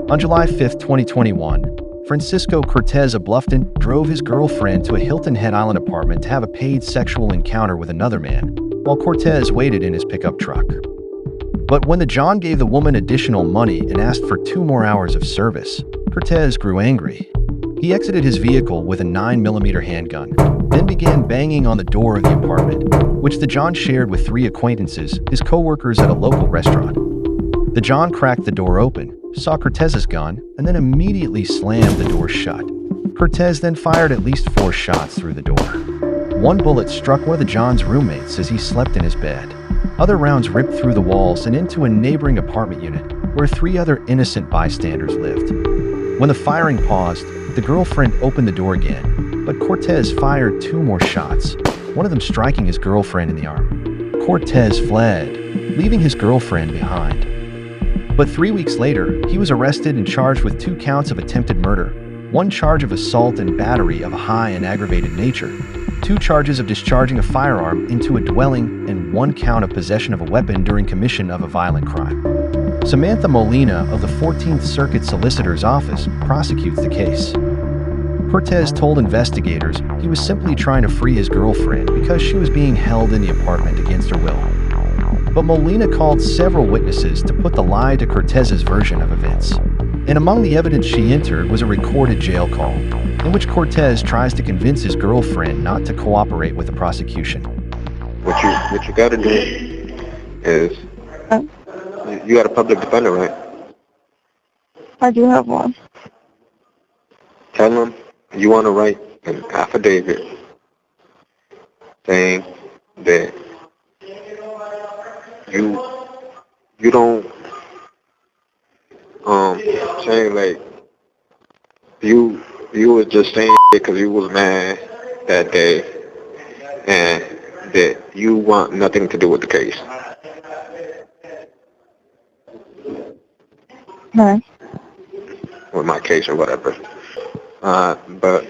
On July 5, 2021, Francisco Cortes of Bluffton drove his girlfriend to a Hilton Head Island apartment to have a paid sexual encounter with another man, while Cortes waited in his pickup truck. But when the John gave the woman additional money and asked for 2 more hours of service, Cortes grew angry. He exited his vehicle with a 9mm handgun, then began banging on the door of the apartment, which the John shared with 3 acquaintances, his co-workers at a local restaurant. The John cracked the door open, saw Cortes's gun, and then immediately slammed the door shut. Cortes then fired at least 4 shots through the door. One bullet struck one of the John's roommates as he slept in his bed. Other rounds ripped through the walls and into a neighboring apartment unit where 3 other innocent bystanders lived. When the firing paused, the girlfriend opened the door again, but Cortes fired 2 more shots, one of them striking his girlfriend in the arm. Cortes fled, leaving his girlfriend behind. But 3 weeks later, he was arrested and charged with 2 counts of attempted murder, 1 charge of assault and battery of a high and aggravated nature, 2 charges of discharging a firearm into a dwelling, and 1 count of possession of a weapon during commission of a violent crime. Samantha Molina of the 14th Circuit Solicitor's Office prosecutes the case. Cortes told investigators he was simply trying to free his girlfriend because she was being held in the apartment against her will. But Molina called several witnesses to put the lie to Cortes's version of events. And among the evidence she entered was a recorded jail call, in which Cortes tries to convince his girlfriend not to cooperate with the prosecution. What you gotta do is, you got a public defender, right? I do have one. Tell him you want to write an affidavit saying that you don't saying like you was just saying because you was mad that day and that you want nothing to do with the case. Okay. With my case or whatever. But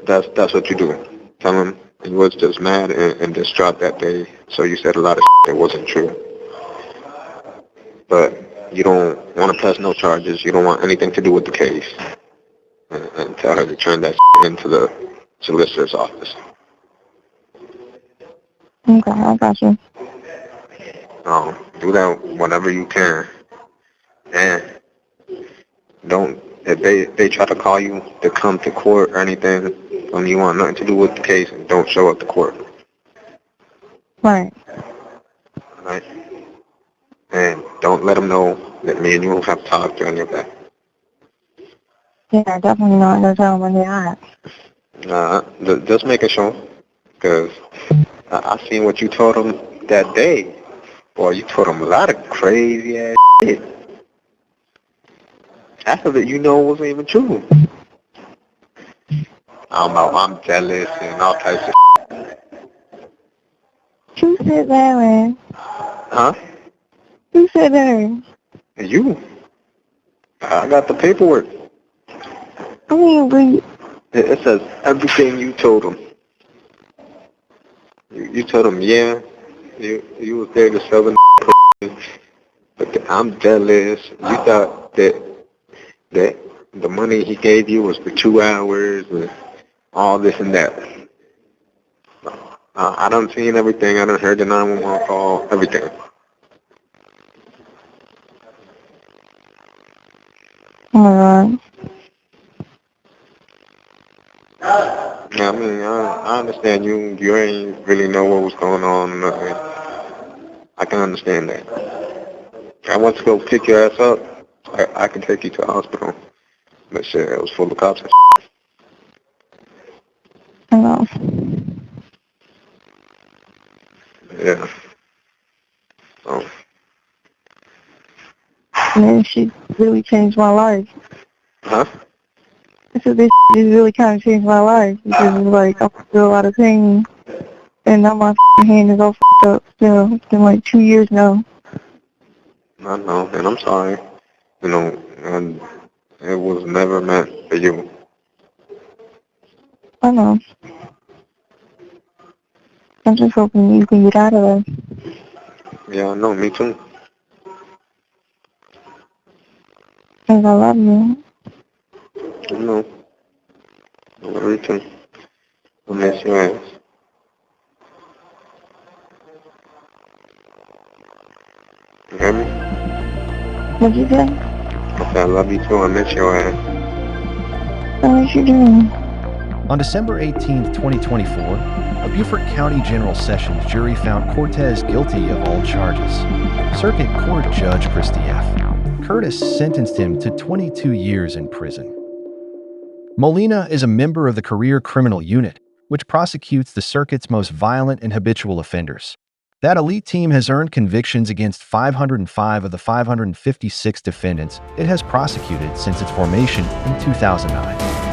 that's what you do. Tell him you was just mad and distraught that day, so you said a lot of that wasn't true. But you don't want to press no charges. You don't want anything to do with the case. And tell her to turn that into the solicitor's office. Okay, I got you. Do that whenever you can. And don't, if they try to call you to come to court or anything, when you want nothing to do with the case, don't show up to court. Right. Right? And don't let them know that me and you have talked on your back. Yeah, definitely not going to tell them anything. Just make it show. Because I seen what you told them that day. Boy, you told them a lot of crazy ass shit. Half of it wasn't even true. I'm jealous and all types of shit. Who said that, man? Huh? Who said that? You. I got the paperwork. I mean, but It says everything you told them. You told them, yeah, you was there to sell the but I'm jealous. You thought that the money he gave you was for 2 hours and all this and that. I done seen everything. I done heard the 911 call, everything. oh my God. Yeah, I mean, I understand you ain't really know what was going on or nothing. I can understand that. I went to go pick your ass up. I can take you to the hospital. But shit, it was full of cops and shit. I know. Yeah. So. Man, she really changed my life. Huh? I said this just really kind of changed my life because it's like I feel a lot of pain and now my hand is all f***ed up still. It's been like 2 years now. I know, and I'm sorry. And it was never meant for you. I know. I'm just hoping you can get out of there. Yeah, I know, me too. Because I love you. No. I love you too. I miss your ass. You hear me? What'd you say? I said I love you too. I miss your ass. So what you doing? On December 18, 2024, a Beaufort County General Sessions jury found Cortes guilty of all charges. Circuit Court Judge Christy F. Curtis sentenced him to 22 years in prison. Molina is a member of the Career Criminal Unit, which prosecutes the circuit's most violent and habitual offenders. That elite team has earned convictions against 505 of the 556 defendants it has prosecuted since its formation in 2009.